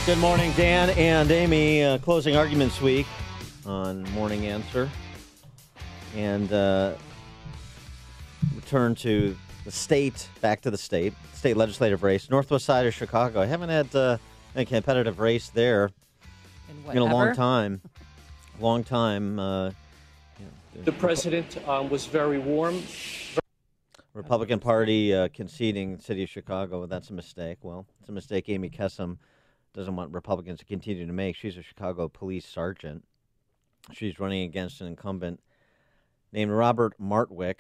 Good morning, Dan and Amy. Closing arguments week on Morning Answer. And return to the state, back to the state legislative race, northwest side of Chicago. I haven't had a competitive race there in a long time. The president was very warm. Republican Party conceding the city of Chicago. That's a mistake. Well, it's a mistake Ammie Kessem doesn't want Republicans to continue to make. She's a Chicago police sergeant. She's running against an incumbent named Robert Martwick,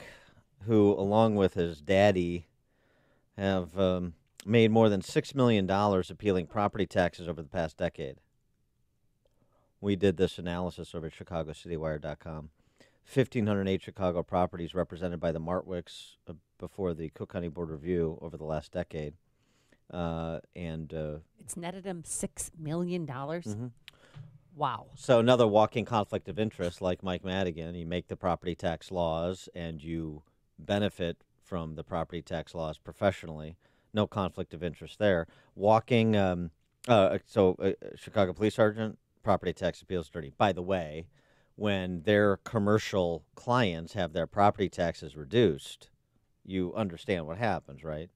who, along with his daddy, have made more than $6 million appealing property taxes over the past decade. We did this analysis over at ChicagoCitywire.com. 1,508 Chicago properties represented by the Martwicks before the Cook County Board of Review over the last decade. It's netted him $6 million? Mm-hmm. Wow. So another walking conflict of interest, like Mike Madigan. You make the property tax laws and you benefit from the property tax laws professionally. No conflict of interest there. Chicago police sergeant, property tax appeals attorney. By the way, when their commercial clients have their property taxes reduced, you understand what happens, right?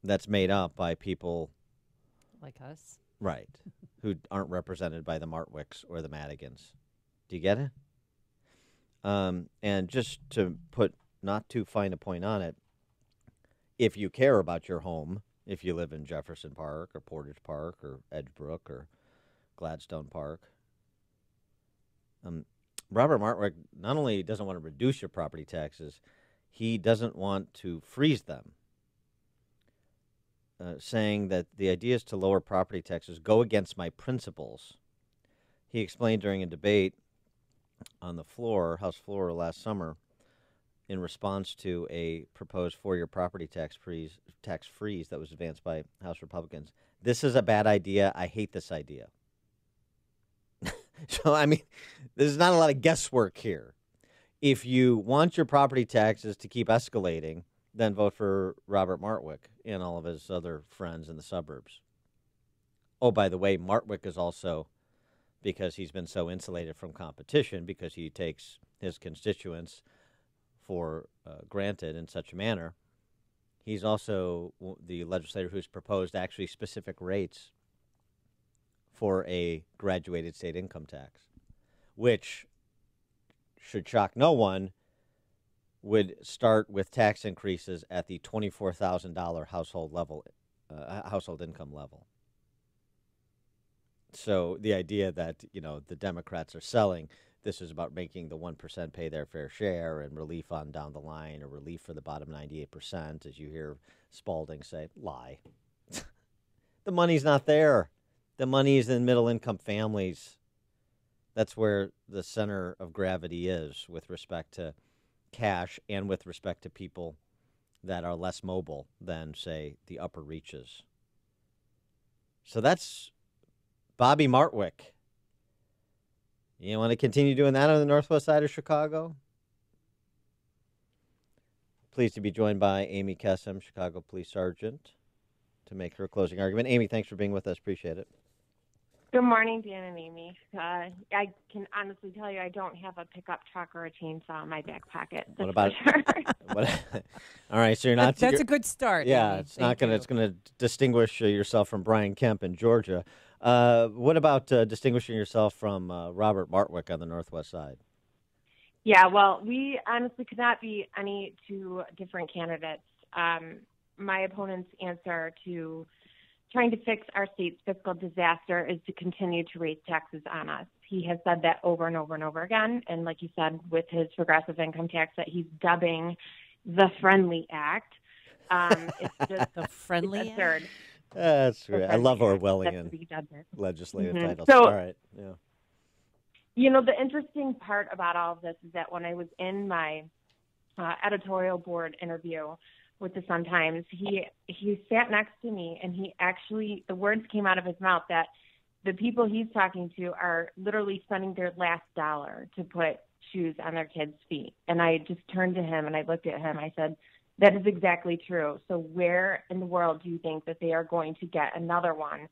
That's made up by people like us. Right, who aren't represented by the Martwicks or the Madigans. Do you get it? And just to put not too fine a point on it, if you care about your home, if you live in Jefferson Park or Portage Park or Edgebrook or Gladstone Park, Robert Martwick not only doesn't want to reduce your property taxes, he doesn't want to freeze them. Saying that the idea is to lower property taxes go against my principles. He explained during a debate on the floor, House floor last summer, in response to a proposed 4-year property tax freeze that was advanced by House Republicans. This is a bad idea. I hate this idea. So, I mean, there's not a lot of guesswork here. If you want your property taxes to keep escalating, then vote for Robert Martwick and all of his other friends in the suburbs. Oh, by the way, Martwick is also, because he's been so insulated from competition, because he takes his constituents for granted in such a manner, he's also the legislator who's proposed actually specific rates for a graduated state income tax, which should shock no one, would start with tax increases at the $24,000 household income level. So the idea that, the Democrats are selling, this is about making the 1% pay their fair share and relief on down the line, or relief for the bottom 98%, as you hear Spalding say, lie. The money's not there. The money is in middle-income families. That's where the center of gravity is with respect to cash and with respect to people that are less mobile than, say, the upper reaches. So that's Bobby Martwick. You want to continue doing that on the northwest side of Chicago? Pleased to be joined by Ammie Kessem, Chicago police sergeant, to make her closing argument. Amy, thanks for being with us. Appreciate it. Good morning, Dan and Amy. I can honestly tell you I don't have a pickup truck or a chainsaw in my back pocket. What about All right, so you're not. That's a good start. Yeah, Amy. it's going to distinguish yourself from Brian Kemp in Georgia. What about distinguishing yourself from Robert Martwick on the northwest side? Yeah, well, we honestly could not be any two different candidates. My opponent's answer to trying to fix our state's fiscal disaster is to continue to raise taxes on us. He has said that over and over and over again. And like you said, with his progressive income tax that he's dubbing the Friendly Act. It's just the Friendly Act? That's great. I love Orwellian legislative titles. So, all right. Yeah. The interesting part about all of this is that when I was in my editorial board interview with the Sun-Times, he sat next to me, and the words came out of his mouth that the people he's talking to are literally spending their last dollar to put shoes on their kids' feet. And I just turned to him and I looked at him. I said, that is exactly true. So where in the world do you think that they are going to get another one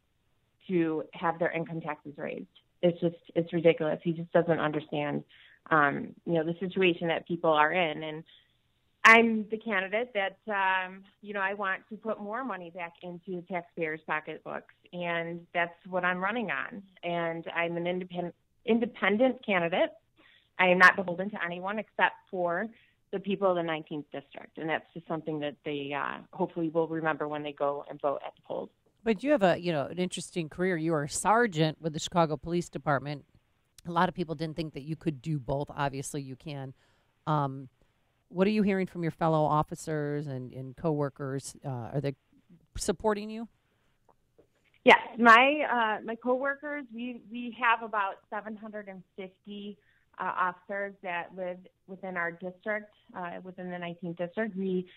to have their income taxes raised. It's ridiculous. He just doesn't understand, the situation that people are in. And I'm the candidate that, I want to put more money back into taxpayers' pocketbooks, and that's what I'm running on. And I'm an independent candidate. I am not beholden to anyone except for the people of the 19th district, and that's just something that they hopefully will remember when they go and vote at the polls. But you have an interesting career. You are a sergeant with the Chicago Police Department. A lot of people didn't think that you could do both. Obviously, you can. What are you hearing from your fellow officers and coworkers? Are they supporting you? Yes, my coworkers. We have about 750 officers that live within our district, within the 19th district. We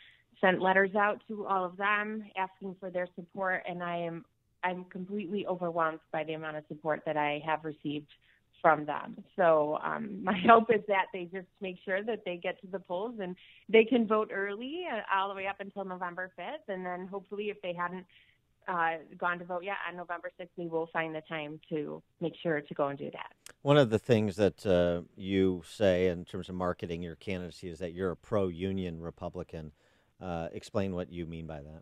sent letters out to all of them asking for their support, and I'm completely overwhelmed by the amount of support that I have received from them. So my hope is that they just make sure that they get to the polls and they can vote early, all the way up until November 5th, and then hopefully if they hadn't gone to vote yet on November 6th, we will find the time to make sure to go and do that. One of the things that you say in terms of marketing your candidacy is that you're a pro-union Republican. Explain what you mean by that.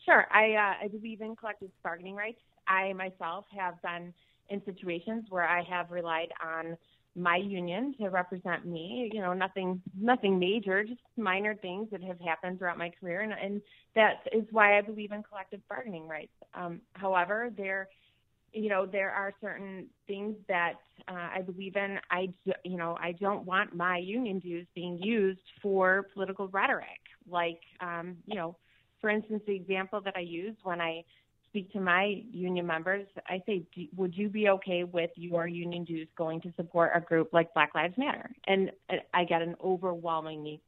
Sure. I believe in collective bargaining rights. I myself have been in situations where I have relied on my union to represent me. Nothing major, just minor things that have happened throughout my career, and that is why I believe in collective bargaining rights. However, there are certain things that I believe in. I don't want my union dues being used for political rhetoric. Like, for instance, the example that I use when I speak to my union members, I say, would you be okay with your union dues going to support a group like Black Lives Matter? And I get an overwhelmingly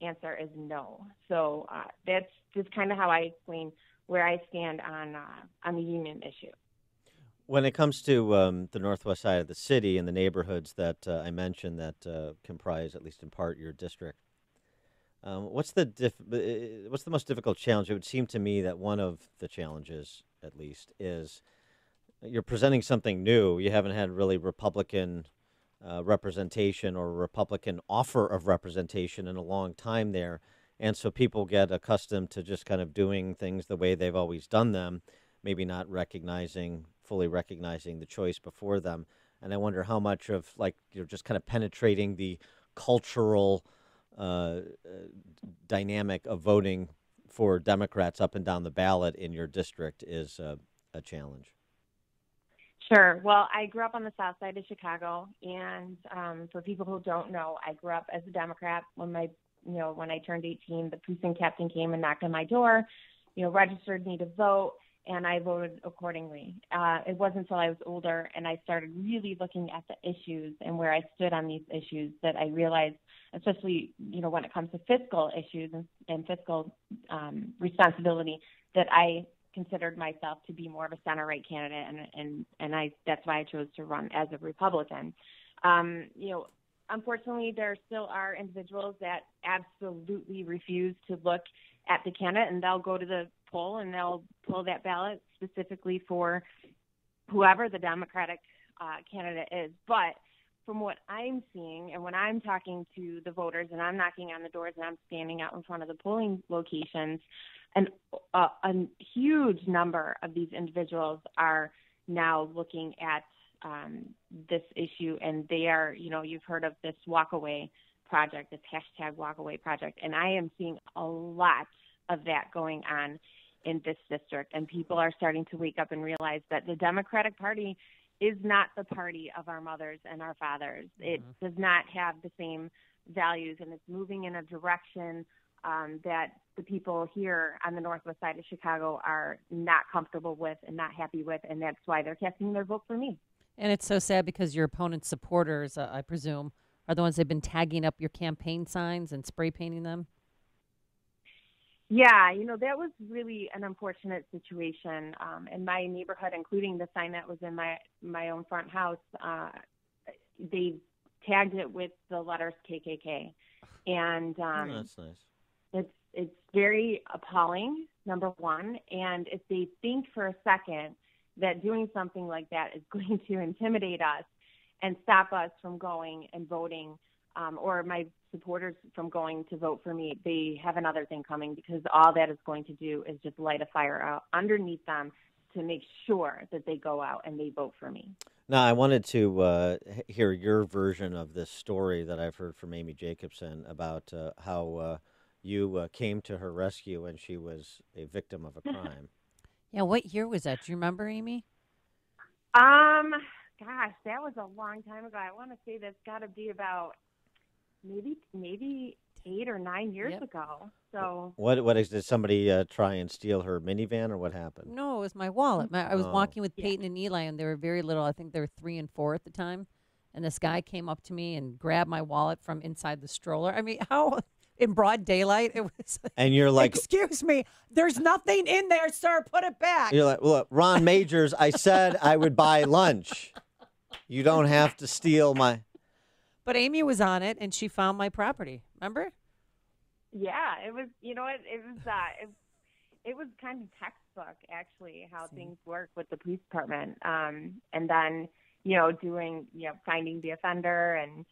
answer is no. So that's just kind of how I explain where I stand on the union issue. When it comes to the northwest side of the city and the neighborhoods that I mentioned that comprise, at least in part, your district, what's the most difficult challenge? It would seem to me that one of the challenges, at least, is you're presenting something new. You haven't had really Republican representation or Republican offer of representation in a long time there. And so people get accustomed to just kind of doing things the way they've always done them, maybe not fully recognizing the choice before them. And I wonder how much of just kind of penetrating the cultural dynamic of voting for Democrats up and down the ballot in your district is a challenge. Sure. Well, I grew up on the south side of Chicago, and for people who don't know, I grew up as a Democrat. When I turned 18, the precinct captain came and knocked on my door, registered me to vote, and I voted accordingly. It wasn't until I was older and I started really looking at the issues and where I stood on these issues that I realized, especially, when it comes to fiscal issues and fiscal responsibility, that I considered myself to be more of a center-right candidate, and that's why I chose to run as a Republican. Unfortunately, there still are individuals that absolutely refuse to look at the candidate, and they'll go to the poll and they'll pull that ballot specifically for whoever the Democratic candidate is. But from what I'm seeing, and when I'm talking to the voters and I'm knocking on the doors and I'm standing out in front of the polling locations, and a huge number of these individuals are now looking at this issue, and they are, you've heard of this walkaway project, this hashtag walkaway project, and I am seeing a lot of that going on in this district, and people are starting to wake up and realize that the Democratic Party is not the party of our mothers and our fathers. It does not have the same values, and it's moving in a direction that the people here on the northwest side of Chicago are not comfortable with and not happy with, and that's why they're casting their vote for me. And it's so sad because your opponent's supporters, I presume, are the ones that have been tagging up your campaign signs and spray painting them? Yeah, that was really an unfortunate situation in my neighborhood, including the sign that was in my own front house. They tagged it with the letters KKK. And that's nice. it's very appalling, number one. And if they think for a second that doing something like that is going to intimidate us and stop us from going and voting, or my supporters from going to vote for me, they have another thing coming, because all that is going to do is just light a fire out underneath them to make sure that they go out and they vote for me. Now, I wanted to hear your version of this story that I've heard from Ammie Jacobson about how you came to her rescue when she was a victim of a crime. Yeah, what year was that? Do you remember, Amy? Gosh, that was a long time ago. I want to say that's got to be about maybe 8 or 9 years ago. So Did somebody try and steal her minivan, or what happened? No, it was my wallet. I was walking with Peyton and Eli, and they were very little. I think they were 3 and 4 at the time. And this guy came up to me and grabbed my wallet from inside the stroller. I mean, how in broad daylight it was. And you're like, "Excuse me, there's nothing in there, sir. Put it back." You're like, "Look, Ron Majors, I said I would buy lunch. You don't have to steal my." But Amy was on it, and she found my property. Remember? Yeah, it was. You know what? It was kind of textbook, actually, how things work with the police department. And then, finding the offender and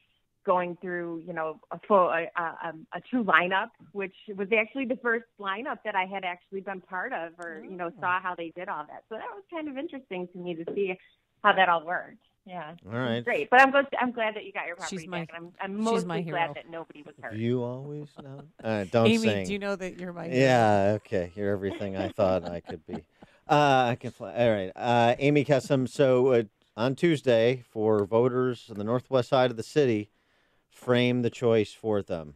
going through, a true lineup, which was actually the first lineup that I had actually been part of, or saw how they did all that. So that was kind of interesting to me to see how that all worked. Yeah. All right. Great. But I'm glad that you got your property back. And I'm mostly glad that nobody was hurt. You always know. Don't Amy, sing. do you know that you're my hero? Yeah, okay. You're everything I thought I could be. I can fly. All right. Ammie Kessem, so on Tuesday, for voters on the northwest side of the city, frame the choice for them.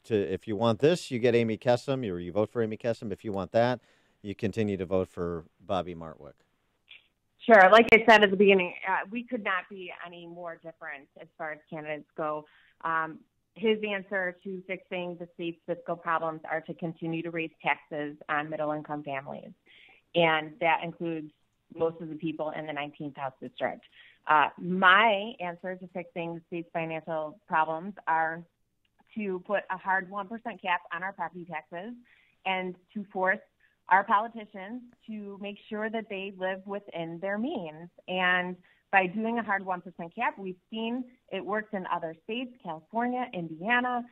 If you want this, you get Ammie Kessem, or you vote for Ammie Kessem. If you want that, you continue to vote for Bobby Martwick. Sure. Like I said at the beginning, we could not be any more different as far as candidates go. His answer to fixing the state's fiscal problems are to continue to raise taxes on middle-income families, and that includes most of the people in the 19th House District. My answer to fixing the state's financial problems are to put a hard 1% cap on our property taxes and to force our politicians to make sure that they live within their means. And by doing a hard 1% cap, we've seen it works in other states, California, Indiana,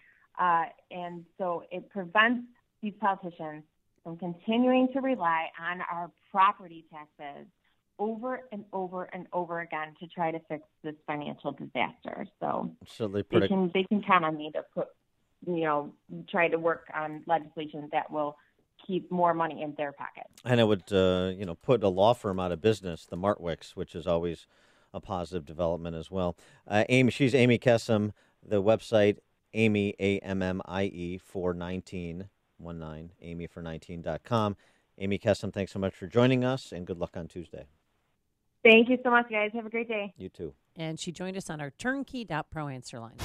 and so it prevents these politicians from continuing to rely on our property taxes over and over and over again to try to fix this financial disaster. So they can count on me to put, try to work on legislation that will keep more money in their pocket. And it would, put a law firm out of business, the Martwicks, which is always a positive development as well. She's Ammie Kessem. The website, Ammie, AMMIE, 419, Ammie419.com. Ammie Kessem, thanks so much for joining us, and good luck on Tuesday. Thank you so much, guys. Have a great day. You too. And she joined us on our turnkey.pro answer line.